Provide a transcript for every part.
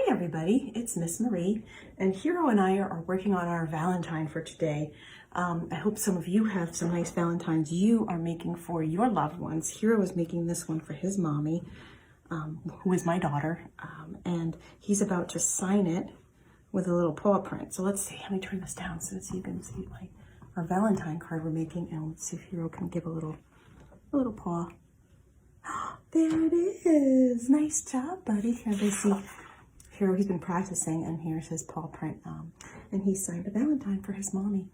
Hi everybody, it's Miss Marie, and Hero and I are working on our Valentine for today. I hope some of you have some nice Valentines you are making for your loved ones. Hero is making this one for his mommy, who is my daughter, and he's about to sign it with a little paw print. So let's see, let me turn this down so you can see our Valentine card we're making, and let's see if Hero can give a little paw. There it is. Nice job, buddy. Everybody see Hero, he's been practicing, and here's his paw print. And he signed a Valentine for his mommy.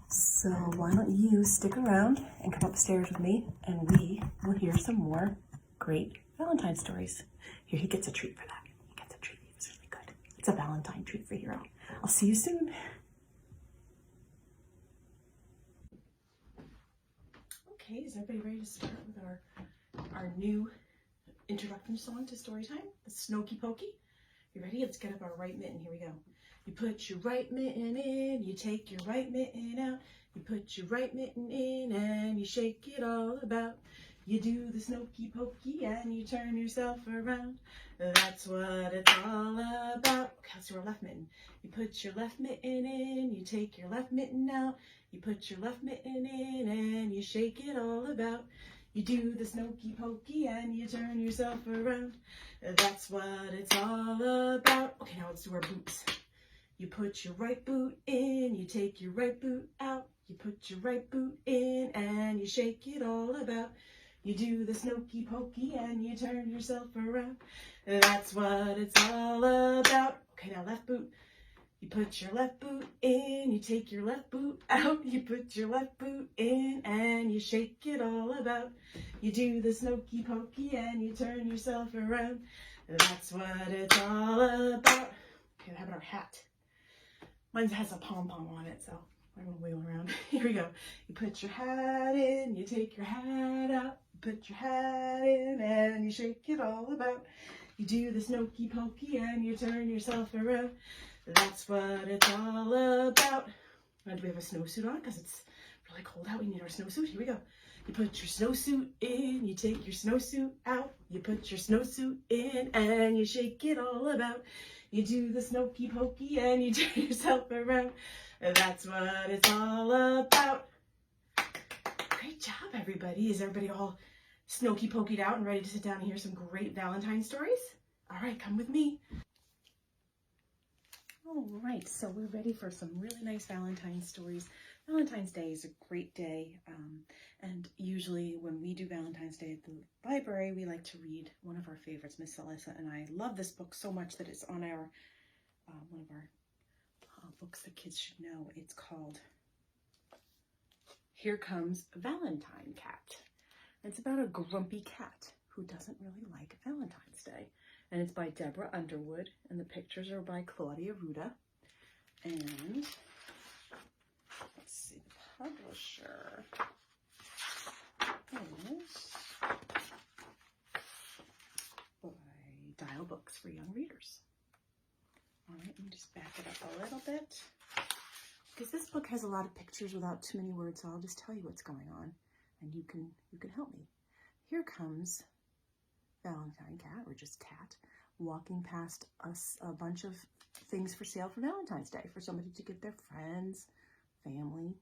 So why don't you stick around and come upstairs with me, and we will hear some more great Valentine stories. Here, he gets a treat for that. He gets a treat. It's really good. It's a Valentine treat for Hero. I'll see you soon. Okay, is everybody ready to start with our new introduction song to Storytime, the Snokey Pokey? You ready? Let's get up our right mitten. Here we go. You put your right mitten in, you take your right mitten out. You put your right mitten in and you shake it all about. You do the snokey pokey and you turn yourself around. That's what it's all about. Okay, let's do our left mitten. You put your left mitten in, you take your left mitten out. You put your left mitten in and you shake it all about. You do the snokey pokey and you turn yourself around. That's what it's all about. Okay, now let's do our boots. You put your right boot in, you take your right boot out. You put your right boot in and you shake it all about. You do the snokey pokey and you turn yourself around. That's what it's all about. Okay, now left boot. You put your left boot in, you take your left boot out. You put your left boot in and you shake it all about. You do the snokey pokey and you turn yourself around. That's what it's all about. Okay, how about our hat? Mine has a pom-pom on it, so I'm gonna wheel around. Here we go. You put your hat in, you take your hat out. You put your hat in and you shake it all about. You do the snokey pokey and you turn yourself around. That's what it's all about. Now, do we have a snowsuit on? Because it's really cold out. We need our snowsuit. Here we go. You put your snowsuit in, you take your snowsuit out. You put your snowsuit in and you shake it all about. You do the snokey pokey and you turn yourself around. That's what it's all about. Great job, everybody. Is everybody all snokey pokeyed out and ready to sit down and hear some great Valentine stories? All right, come with me. All right, so we're ready for some really nice Valentine stories. Valentine's Day is a great day, and usually when we do Valentine's Day at the library, we like to read one of our favorites. Miss Alyssa and I love this book so much that it's on our one of our books that kids should know. It's called Here Comes Valentine Cat. It's about a grumpy cat who doesn't really like Valentine's Day. And it's by Deborah Underwood, and the pictures are by Claudia Ruda. And let's see, the publisher is by Dial Books for Young Readers. All right, let me just back it up a little bit, because this book has a lot of pictures without too many words, so I'll just tell you what's going on, and you can help me. Here comes Valentine Cat, or just Cat, walking past us a bunch of things for sale for Valentine's Day, for somebody to give their friends, family.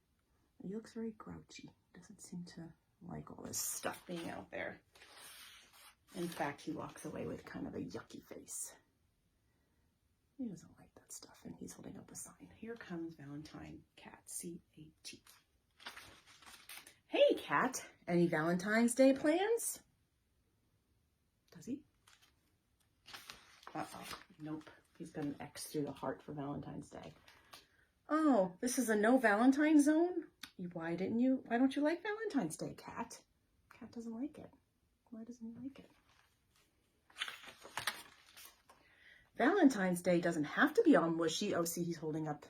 He looks very grouchy. Doesn't seem to like all this stuff being out there. In fact, he walks away with kind of a yucky face. He doesn't like that stuff, and he's holding up a sign. Here comes Valentine Cat, C-A-T. Hey, Cat, any Valentine's Day plans? Does he? Uh-oh, nope. He's got an X through the heart for Valentine's Day. Oh, this is a no Valentine zone? Why don't you like Valentine's Day, Cat? Cat doesn't like it. Why doesn't he like it? Valentine's Day doesn't have to be all mushy. Oh, see, he's holding up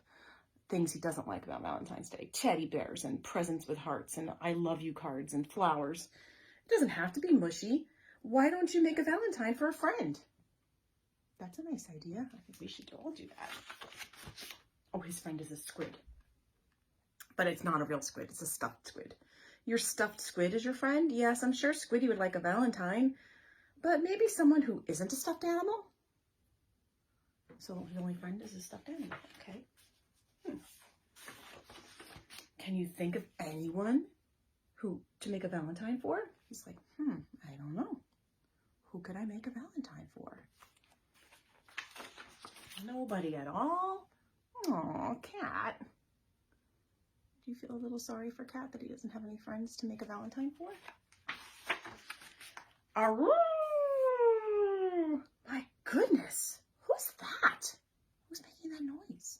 things he doesn't like about Valentine's Day. Teddy bears and presents with hearts and I love you cards and flowers. It doesn't have to be mushy. Why don't you make a Valentine for a friend? That's a nice idea. I think we should all do that. Oh, his friend is a squid. But it's not a real squid. It's a stuffed squid. Your stuffed squid is your friend? Yes, I'm sure Squiddy would like a Valentine. But maybe someone who isn't a stuffed animal? so his only friend is a stuffed animal. Okay. Can you think of anyone to make a Valentine for? He's like, I don't know. Who could I make a Valentine for? Nobody at all? Aw, Cat. Do you feel a little sorry for Cat that he doesn't have any friends to make a Valentine for? Aroo! My goodness. Who's that? Who's making that noise?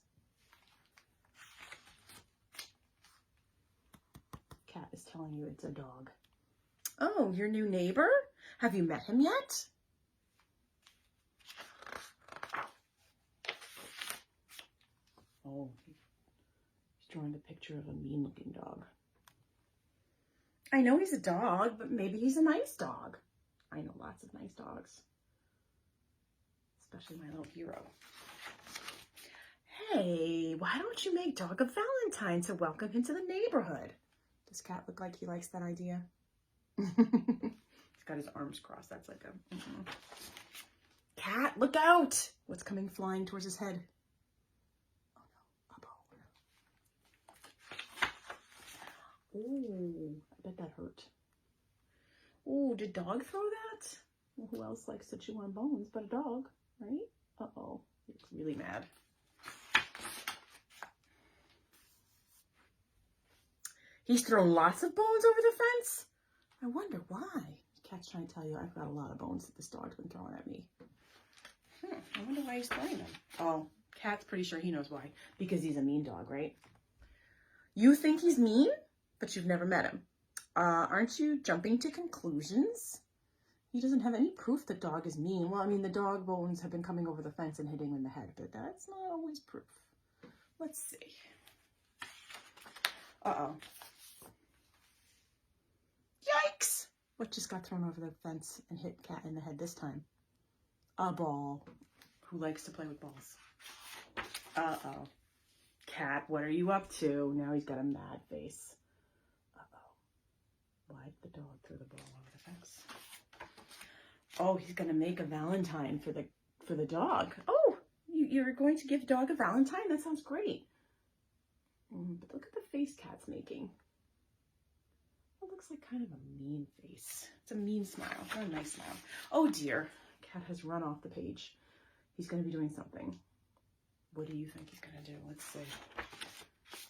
Cat is telling you it's a dog. Oh, your new neighbor? Have you met him yet? Oh, he's drawing a picture of a mean-looking dog. I know he's a dog, but maybe he's a nice dog. I know lots of nice dogs, especially my little hero. Hey, why don't you make Dog a Valentine to welcome him to the neighborhood? Does Cat look like he likes that idea? He's got his arms crossed. That's like a... Cat, look out! What's coming flying towards his head? Oh no, a ball. Ooh, I bet that hurt. Ooh, did dog throw that? Well, who else likes to chew on bones but a dog, right? Uh-oh, he looks really mad. He's thrown lots of bones over the fence? I wonder why. Cat's trying to tell you I've got a lot of bones that this dog's been throwing at me. I wonder why he's throwing them. Oh, Cat's pretty sure he knows why. Because he's a mean dog, right? You think he's mean, but you've never met him. Aren't you jumping to conclusions? He doesn't have any proof that dog is mean. Well, I mean, the dog bones have been coming over the fence and hitting him in the head, but that's not always proof. Let's see. Uh-oh. Yikes! What just got thrown over the fence and hit Cat in the head this time? A ball. Who likes to play with balls? Uh-oh. Cat, what are you up to? Now he's got a mad face. Uh-oh. Why did the dog throw the ball over the fence? Oh, he's gonna make a Valentine for the dog. Oh, you're going to give dog a Valentine? That sounds great. But look at the face Cat's making. It looks like kind of a mean face. It's a mean smile, not a nice smile. Oh dear, Cat has run off the page. He's going to be doing something. What do you think he's going to do? Let's see.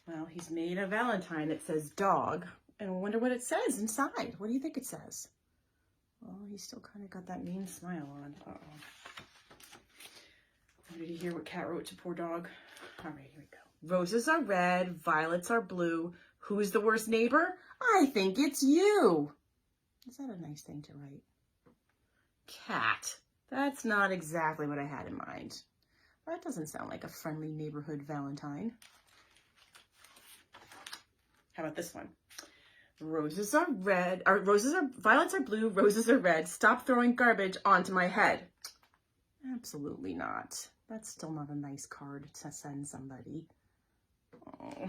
Well, he's made a Valentine that says dog, and I wonder what it says inside. What do you think it says? Well, he's still kind of got that mean smile on. Uh-oh. Ready to hear what Cat wrote to poor dog? All right, here we go. Roses are red, violets are blue. Who's the worst neighbor? I think it's you. Is that a nice thing to write? Cat. That's not exactly what I had in mind. That doesn't sound like a friendly neighborhood Valentine. How about this one? Violets are blue, roses are red. Stop throwing garbage onto my head. Absolutely not. That's still not a nice card to send somebody. Oh.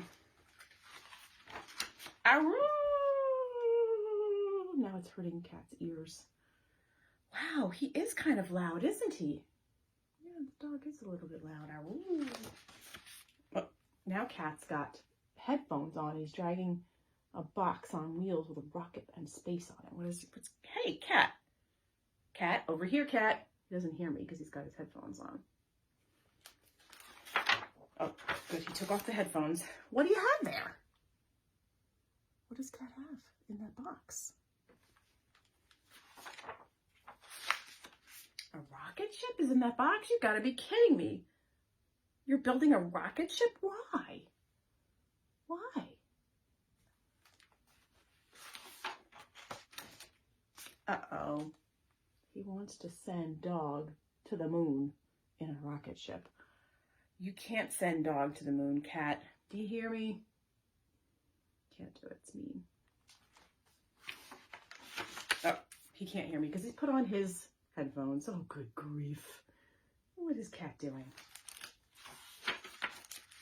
Aroo! Now it's hurting Cat's ears. Wow, he is kind of loud, isn't he? Yeah, the dog is a little bit loud. Aroo! Oh, now Cat's got headphones on. He's dragging a box on wheels with a rocket and space on it. Hey, Cat. Cat, over here, Cat. He doesn't hear me because he's got his headphones on. Oh, good. He took off the headphones. What do you have there? What does Cat have in that box? A rocket ship is in that box? You gotta be kidding me. You're building a rocket ship? Why? Why? Uh-oh. He wants to send dog to the moon in a rocket ship. You can't send dog to the moon, Cat. Do you hear me? Can't do it. It's mean. Oh, he can't hear me because he's put on his headphones. Oh, good grief. What is Cat doing?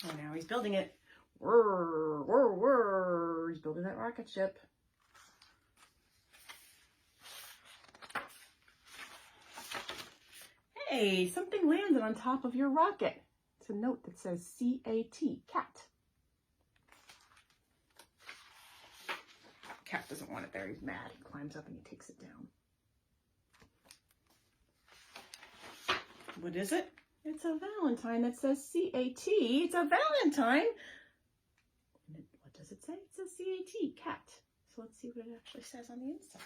Oh, now he's building it. Whirr, whirr, whirr. He's building that rocket ship. Hey, something landed on top of your rocket. It's a note that says C-A-T, cat. Cat doesn't want it there. He's mad. He climbs up and he takes it down. What is it? It's a Valentine that says C-A-T. It's a Valentine. And what does it say? It says C-A-T, cat. So let's see what it actually says on the inside.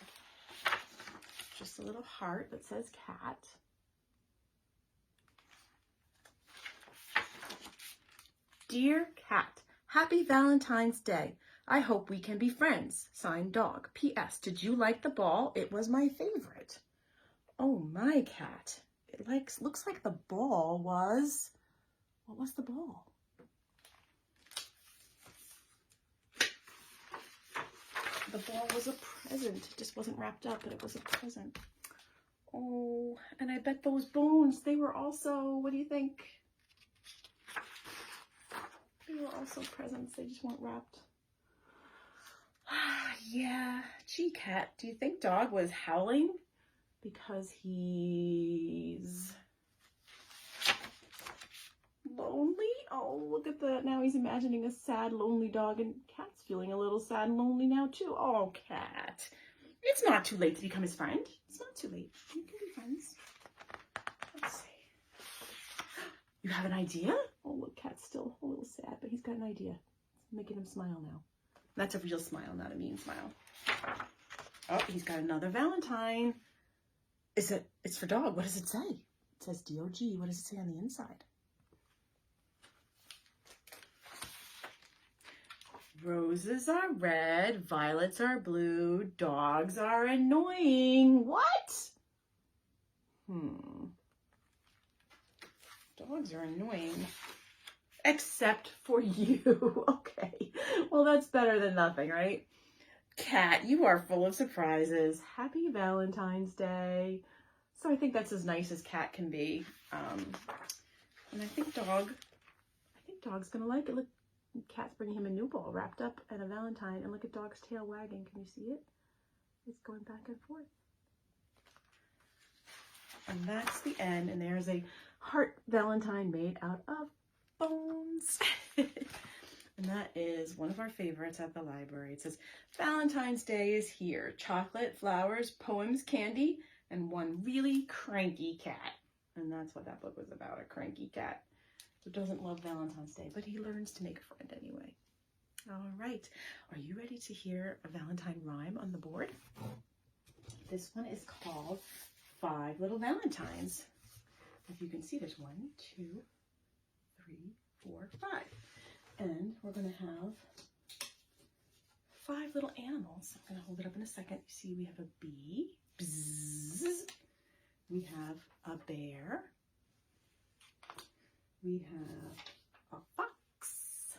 Just a little heart that says cat. Dear Cat, happy Valentine's Day. I hope we can be friends. Signed, Dog. P.S. Did you like the ball? It was my favorite. Oh my, Cat. It looks like the ball was... What was the ball? The ball was a present. It just wasn't wrapped up, but it was a present. Oh, and I bet those bones, they were also, what do you think? They were also presents. They just weren't wrapped. Yeah. Gee, Cat, do you think Dog was howling because he's lonely? Oh, look at that. Now he's imagining a sad, lonely dog, and Cat's feeling a little sad and lonely now, too. Oh, Cat. It's not too late to become his friend. It's not too late. You can be friends. Let's see. You have an idea? Oh, look, Cat's still a little sad, but he's got an idea. It's making him smile now. That's a real smile, not a mean smile. Oh, he's got another Valentine. It's for Dog. What does it say? It says D-O-G. What does it say on the inside? Roses are red, violets are blue, dogs are annoying. What? Dogs are annoying. Except for you. Okay. Well, that's better than nothing, right? Cat, you are full of surprises. Happy Valentine's Day. So I think that's as nice as Cat can be. And I think Dog's gonna like it. Look, Cat's bringing him a new ball wrapped up and a Valentine, and look at Dog's tail wagging. Can you see it? It's going back and forth. And that's the end, and there's a heart Valentine made out of bones. And that is one of our favorites at the library. It says, Valentine's Day is here. Chocolate, flowers, poems, candy, and one really cranky cat. And that's what that book was about, a cranky cat who doesn't love Valentine's Day, but he learns to make a friend anyway. All right. Are you ready to hear a Valentine rhyme on the board? This one is called 5 Little Valentines. If you can see, there's 1, 2, 3, 4, 5. And we're going to have 5 little animals. I'm going to hold it up in a second. You see, we have a bee. Bzzz. We have a bear. We have a fox.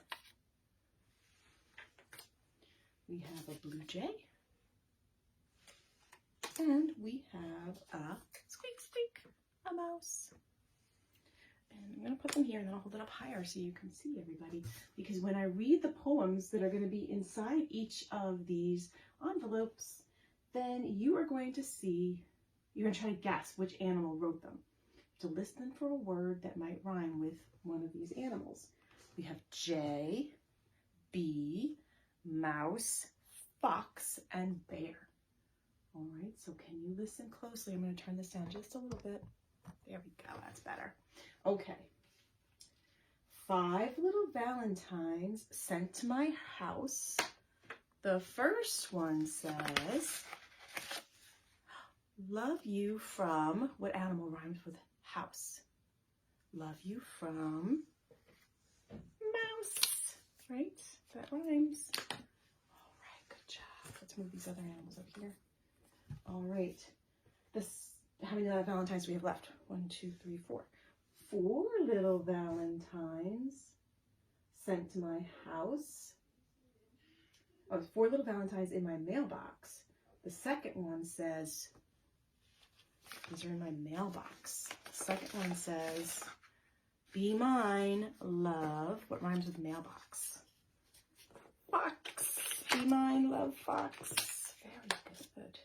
We have a blue jay. And we have a squeak, squeak, a mouse. And I'm going to put them here, and then I'll hold it up higher so you can see everybody. Because when I read the poems that are going to be inside each of these envelopes, then you are going to see, you're going to try to guess which animal wrote them. To listen for a word that might rhyme with one of these animals. We have jay, bee, mouse, fox, and bear. All right, so can you listen closely? I'm going to turn this down just a little bit. There we go, that's better. Okay. 5 little Valentines sent to my house. The first one says, love you from, what animal rhymes with house? Love you from mouse, right? That rhymes. All right, good job. Let's move these other animals up here. All right. How many Valentines do we have left? 1, 2, 3, 4. 4 little Valentines sent to my house. Oh, 4 little Valentines in my mailbox. The second one says, these are in my mailbox. The second one says, be mine, love. What rhymes with mailbox? Fox. Be mine, love, fox. Very good.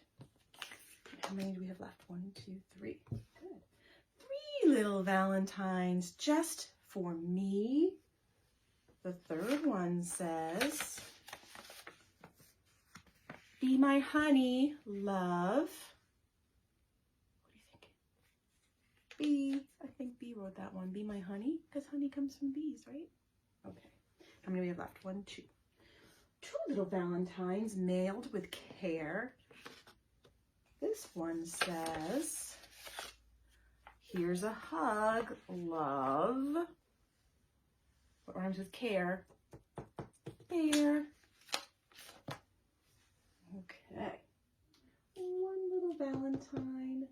How many do we have left? 1, 2, 3. Good. 3 little Valentines just for me. The third one says, be my honey, love. What do you think? B. I think B wrote that one. Be my honey, because honey comes from bees, right? Okay. How many we have left? 1, 2. 2 little Valentines mailed with care. This one says, here's a hug, love. What rhymes with care? Bear. Okay. 1 little Valentine.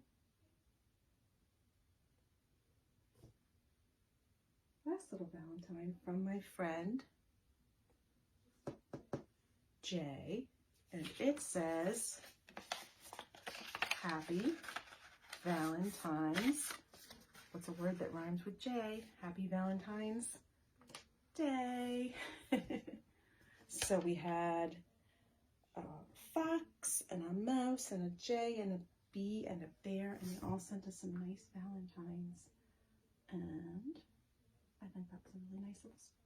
Last little Valentine from my friend Jay, and it says, Happy Valentine's. What's a word that rhymes with J? Happy Valentine's Day. So we had a fox and a mouse and a J and a bee and a bear, and they all sent us some nice Valentines. And I think that's a really nice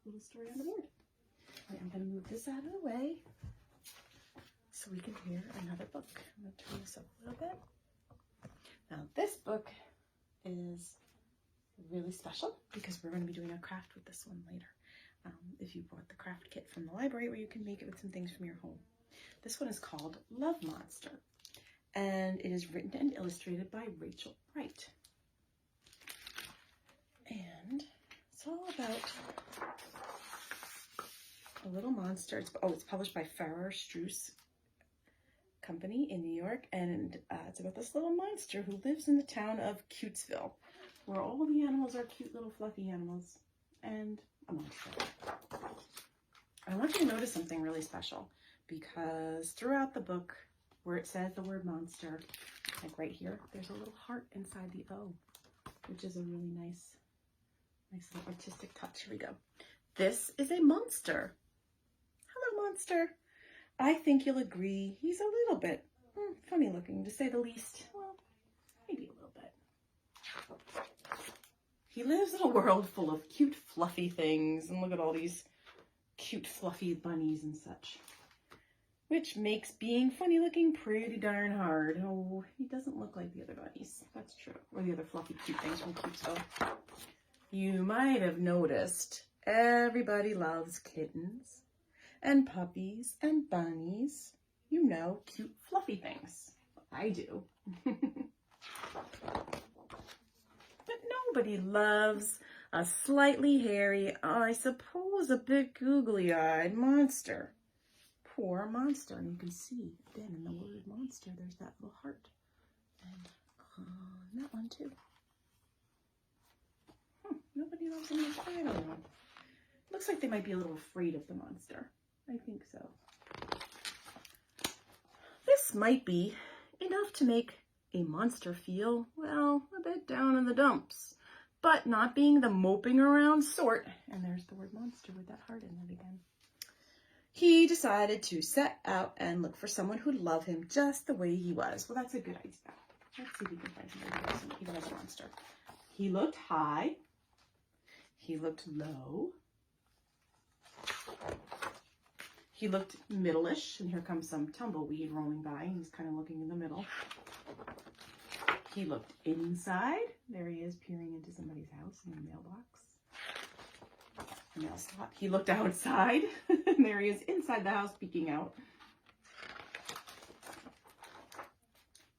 little story on the board. All right, I'm going to move this out of the way so we can hear another book. I'm going to turn this up a little bit. Now this book is really special because we're going to be doing a craft with this one later. If you bought the craft kit from the library, where you can make it with some things from your home. This one is called Love Monster, and it is written and illustrated by Rachel Bright. And it's all about a little monster. It's published by Farrar Struce Company in New York, and it's about this little monster who lives in the town of Cutesville, where all the animals are cute little fluffy animals, and a monster. I want you to notice something really special, because throughout the book, where it says the word monster, like right here, there's a little heart inside the O, which is a really nice little artistic touch. Here we go. This is a monster. Hello, monster. I think you'll agree he's a little bit funny looking, to say the least. Well, maybe a little bit. He lives in a world full of cute, fluffy things, and look at all these cute, fluffy bunnies and such, which makes being funny looking pretty darn hard. Oh, he doesn't look like the other bunnies. That's true. Or the other fluffy, cute things from Cutesville. You might have noticed everybody loves kittens and puppies and bunnies. You know, cute, fluffy things. I do. But nobody loves a slightly hairy, I suppose a bit googly-eyed monster. Poor monster. And you can see, again, in the word monster, there's that little heart. And that one, too. Nobody loves a monster. I don't know. Looks like they might be a little afraid of the monster. I think so. This might be enough to make a monster feel, well, a bit down in the dumps, but not being the moping around sort. And there's the word monster with that heart in it again. He decided to set out and look for someone who'd love him just the way he was. Well, that's a good idea. Let's see if we can find somebody who loves him, even as a monster. He looked high. He looked low. He looked middle-ish, and here comes some tumbleweed rolling by. He's kind of looking in the middle. He looked inside. There he is, peering into somebody's house in the mailbox. Mail slot. He looked outside, and there he is inside the house, peeking out.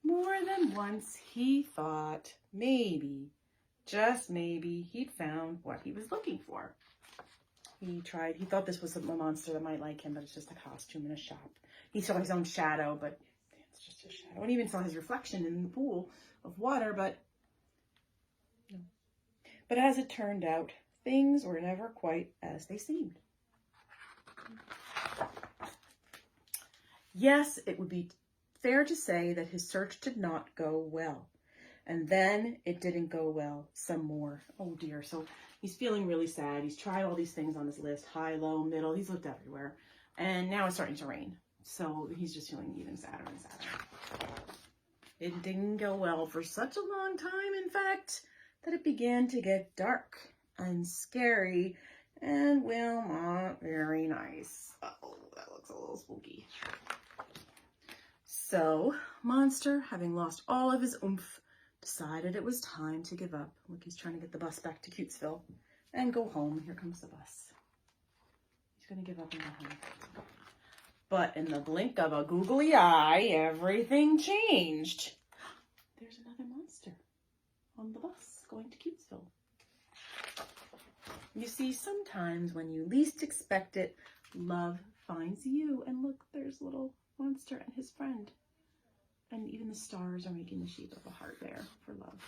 More than once, he thought maybe, just maybe, he'd found what he was looking for. He thought this was a monster that might like him, but it's just a costume in a shop. He saw his own shadow, but it's just a shadow. And he even saw his reflection in the pool of water, but no. But as it turned out, things were never quite as they seemed. Yes, it would be fair to say that his search did not go well. And then it didn't go well some more. Oh dear. So he's feeling really sad. He's tried all these things on his list, high, low, middle. He's looked everywhere. And now it's starting to rain. So he's just feeling even sadder and sadder. It didn't go well for such a long time. In fact, that it began to get dark and scary and, well, not very nice. Oh, that looks a little spooky. So, Monster, having lost all of his oomph, decided it was time to give up. Look, he's trying to get the bus back to Cutesville and go home. Here comes the bus. He's going to give up and go home. But in the blink of a googly eye, everything changed. There's another monster on the bus going to Cutesville. You see, sometimes when you least expect it, love finds you. And look, there's little Monster and his friend. And even the stars are making the shape of a heart there for love.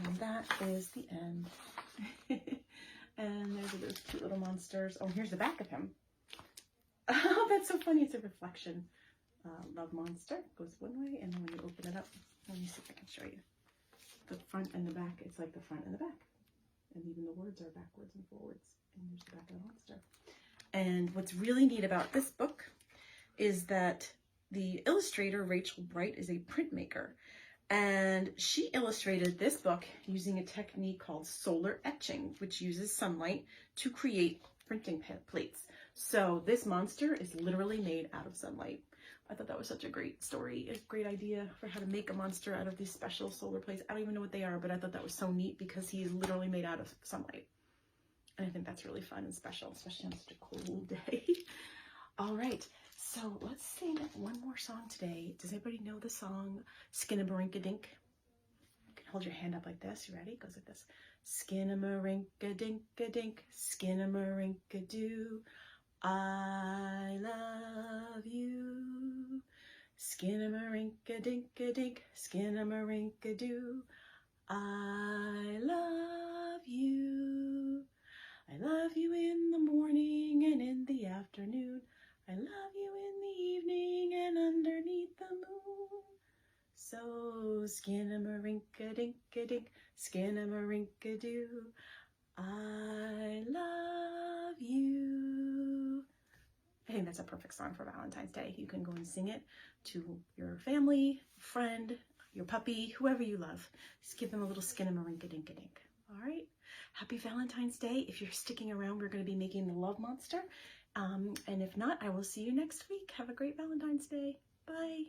And that is the end. And there's those cute little monsters. Oh, here's the back of him. Oh, that's so funny. It's a reflection. Love Monster goes one way, and then when you open it up, let me see if I can show you. The front and the back, it's like the front and the back. And even the words are backwards and forwards. And there's the back of the monster. And what's really neat about this book is that the illustrator, Rachel Bright, is a printmaker. And she illustrated this book using a technique called solar etching, which uses sunlight to create printing plates. So this monster is literally made out of sunlight. I thought that was such a great story, a great idea for how to make a monster out of these special solar plates. I don't even know what they are, but I thought that was so neat because he is literally made out of sunlight. And I think that's really fun and special, especially on such a cold day. All right, so let's sing one more song today. Does anybody know the song Skin-a-Marink-a-Dink? You can hold your hand up like this. You ready? It goes like this. Skin-a-marink-a-dink-a-dink, skin-a-marink-a-doo. I love you. Skin-a-marink-a-dink-a-dink, skin-a-marink-a-doo. I love you. I love you in the morning and in the afternoon. I love you in the evening and underneath the moon. So skin-a-marink-a-dink-a-dink, skin-a-marink-a-doo. I love you. I think that's a perfect song for Valentine's Day. You can go and sing it to your family, friend, your puppy, whoever you love. Just give them a little skin-a-marink-a-dink-a-dink. All right? Happy Valentine's Day. If you're sticking around, we're going to be making the Love Monster. And if not, I will see you next week. Have a great Valentine's Day. Bye.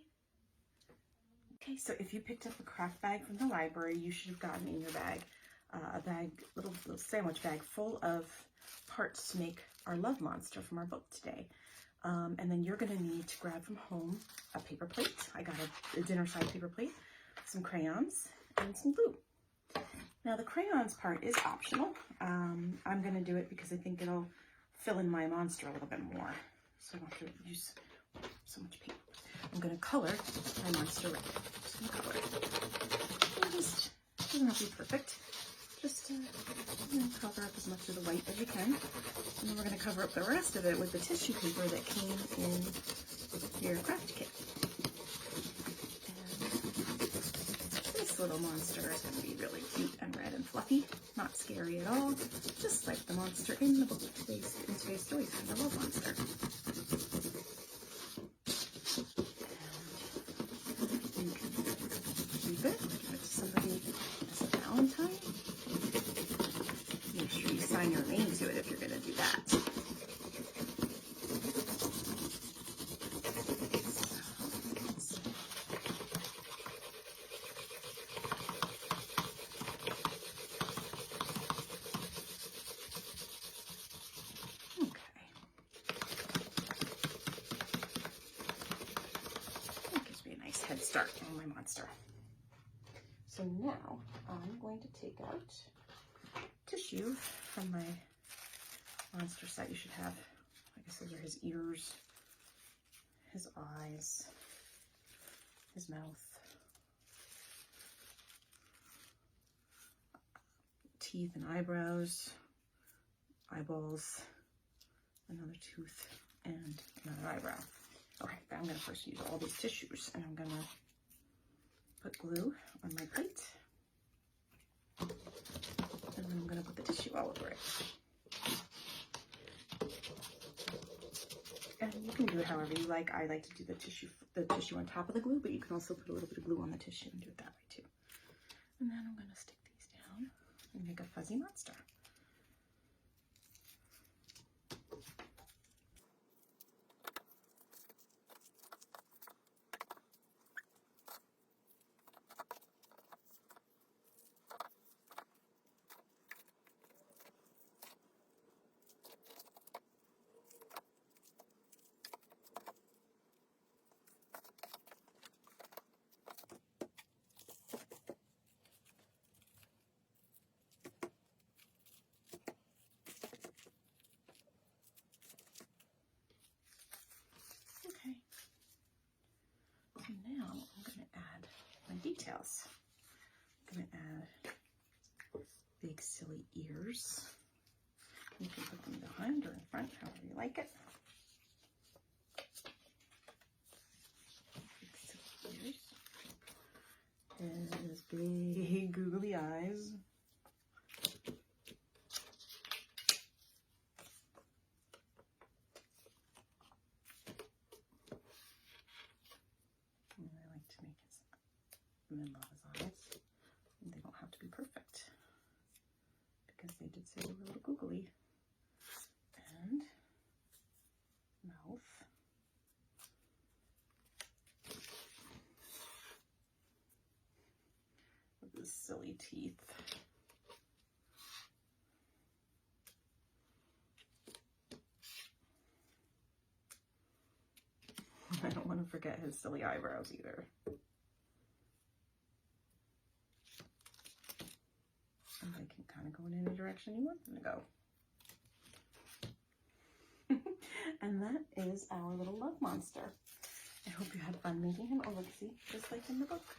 Okay, so if you picked up a craft bag from the library, you should have gotten in your bag a little sandwich bag full of parts to make our Love Monster from our book today. And then you're going to need to grab from home a paper plate. I got a dinner side paper plate, some crayons, and some glue. Now the crayons part is optional. I'm going to do it because I think it'll fill in my monster a little bit more. So I don't have to use so much paper. I'm going to color my monster red. Just going to color it. Just doesn't have to be perfect. Just cover up as much of the white as you can. And then we're going to cover up the rest of it with the tissue paper that came in your craft kit. And this little monster is going to be really cute and red and fluffy. Not scary at all. Just like the monster in the book in today's story time, the Love Monster. And you can keep it, give it to somebody as a Valentine. Make sure you sign your name to it if you're going to do that. Head start on my monster. So now I'm going to take out tissue from my monster set. You should have, I guess those are his ears, his eyes, his mouth, teeth and eyebrows, eyeballs, another tooth, and another eyebrow. Okay, I'm going to first use all these tissues, and I'm going to put glue on my plate, and then I'm going to put the tissue all over it. And you can do it however you like. I like to do the tissue on top of the glue, but you can also put a little bit of glue on the tissue and do it that way too. And then I'm going to stick and make a fuzzy monster. Okay, so now I'm going to add my details. I'm going to add big silly ears. You can put them behind or in front, however you like it. Big silly ears. And his big googly eyes. Middle of his eyes. And they don't have to be perfect because they did say they were a little googly. And mouth. With his silly teeth. I don't want to forget his silly eyebrows either. And they can kind of go in any direction you want them to go. And that is our little love monster. I hope you had fun making him. Oh, look, see, just like in the book.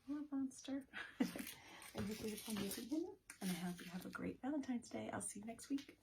Love monster. I hope you had fun making him. And I hope you have a great Valentine's Day. I'll see you next week.